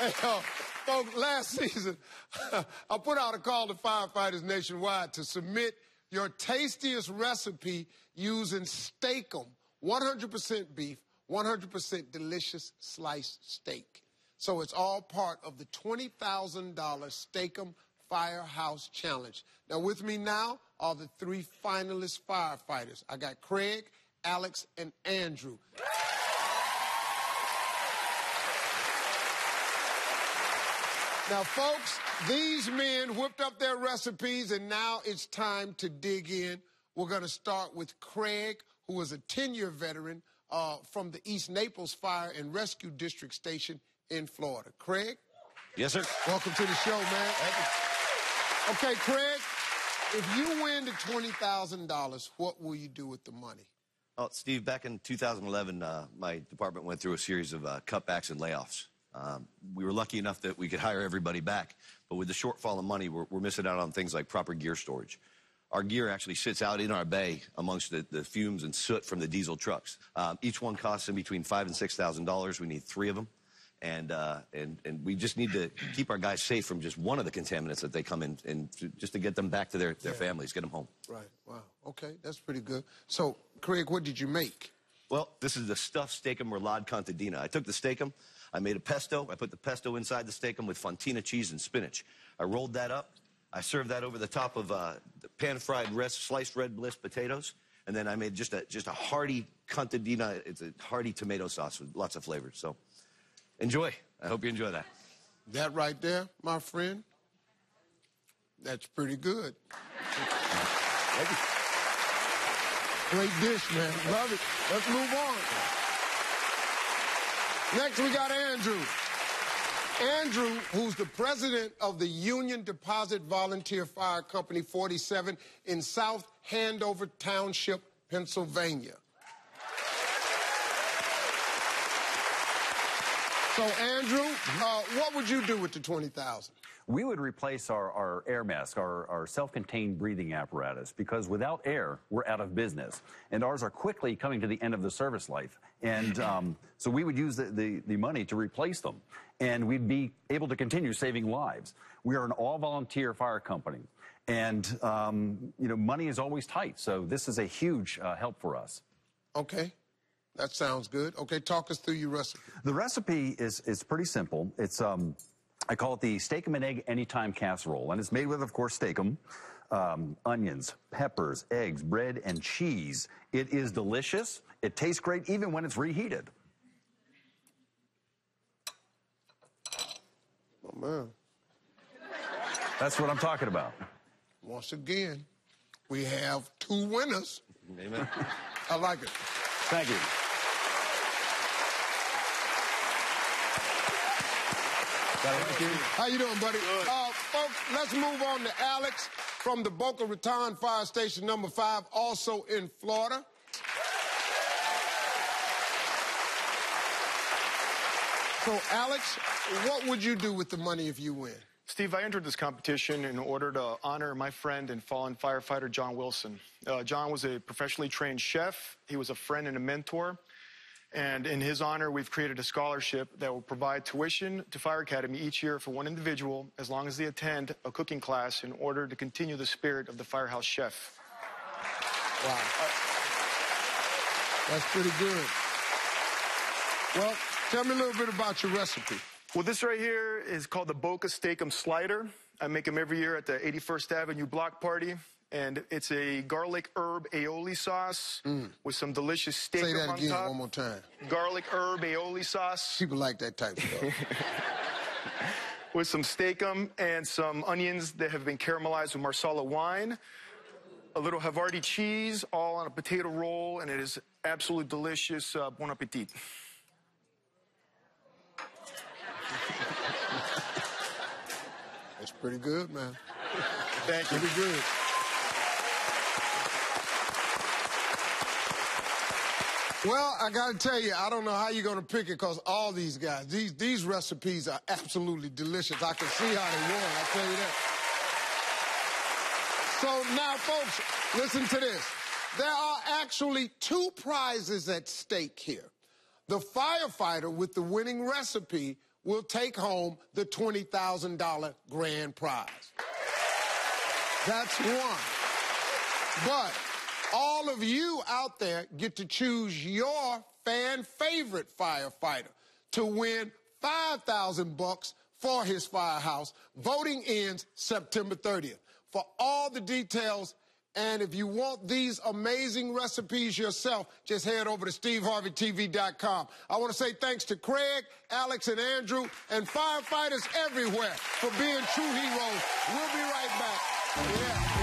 Hey, folks, last season, I put out a call to firefighters nationwide to submit your tastiest recipe using Steak-umm, 100% beef, 100% delicious sliced steak. So it's all part of the $20,000 Steak-umm Firehouse Challenge. Now, with me now are the 3 finalist firefighters. I got Craig, Alex, and Andrew. Now, folks, these men whipped up their recipes, and now it's time to dig in. We're going to start with Craig, who is a 10-year veteran from the East Naples Fire and Rescue District Station in Florida. Craig? Yes, sir. Welcome to the show, man. Thank you. Okay, Craig, if you win the $20,000, what will you do with the money? Oh, Steve, back in 2011, my department went through a series of cutbacks and layoffs. We were lucky enough that we could hire everybody back, but with the shortfall of money, we're missing out on things like proper gear storage. Our gear actually sits out in our bay amongst the fumes and soot from the diesel trucks. Each one costs in between $5,000 and $6,000. We need 3 of them. And we just need to keep our guys safe from just one of the contaminants that they come in, and just to get them back to their families, get them home. Right, wow, okay, that's pretty good. So, Craig, what did you make? Well, this is the stuffed Steak-umm Roulade Contadina. I took the Steak-umm, I made a pesto, I put the pesto inside the Steak-umm with fontina cheese and spinach. I rolled that up, I served that over the top of the pan-fried sliced red bliss potatoes, and then I made just a hearty contadina. It's a hearty tomato sauce with lots of flavors, so enjoy. I hope you enjoy that. That right there, my friend, that's pretty good. Thank you. Great dish, man. Love it. Let's move on. Next, we got Andrew. Andrew, who's the president of the Union Deposit Volunteer Fire Company 47 in South Handover Township, Pennsylvania. So, Andrew, what would you do with the $20,000? We would replace our air mask, our self-contained breathing apparatus, because without air, we're out of business. And ours are quickly coming to the end of the service life. And so we would use the money to replace them. And we'd be able to continue saving lives. We are an all-volunteer fire company. And, you know, money is always tight. So this is a huge help for us. Okay. That sounds good. Okay, talk us through your recipe. The recipe is pretty simple. It's I call it the Steak-umm and Egg Anytime Casserole, and it's made with, of course, Steak-umm, onions, peppers, eggs, bread, and cheese. It is delicious. It tastes great even when it's reheated. Oh, man. That's what I'm talking about. Once again, we have 2 winners. Amen. I like it. Thank you. How you doing, buddy? Folks, let's move on to Alex from the Boca Raton Fire Station number 5, also in Florida. So, Alex, what would you do with the money if you win? Steve, I entered this competition in order to honor my friend and fallen firefighter, John Wilson. John was a professionally trained chef. He was a friend and a mentor. And in his honor, we've created a scholarship that will provide tuition to Fire Academy each year for one individual, as long as they attend a cooking class, in order to continue the spirit of the Firehouse chef. Wow. That's pretty good. Well, tell me a little bit about your recipe. Well, this right here is called the Boca Steak-umm Slider. I make them every year at the 81st Avenue block party. And it's a garlic herb aioli sauce with some delicious steak on top. Say that again one more time. Garlic herb aioli sauce. People like that type of stuff. With some Steak-umm and some onions that have been caramelized with Marsala wine. A little Havarti cheese, all on a potato roll, and it is absolutely delicious. Bon appetit. It's pretty good, man. Thank you. Pretty good. Well, I got to tell you, I don't know how you're going to pick it, because all these guys, these recipes are absolutely delicious. I can see how they won, I'll tell you that. So now, folks, listen to this. There are actually 2 prizes at stake here. The firefighter with the winning recipe will take home the $20,000 grand prize. That's one. But all of you out there get to choose your fan favorite firefighter to win $5,000 for his Firehouse. Voting ends September 30th. For all the details, and if you want these amazing recipes yourself, just head over to SteveHarveyTV.com. I want to say thanks to Craig, Alex, and Andrew, and firefighters everywhere for being true heroes. We'll be right back. Yeah.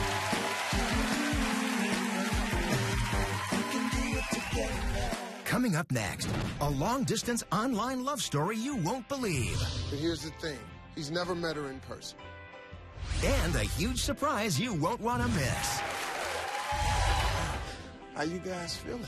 Coming up next, a long-distance online love story you won't believe. But here's the thing. He's never met her in person. And a huge surprise you won't want to miss. How you guys feeling?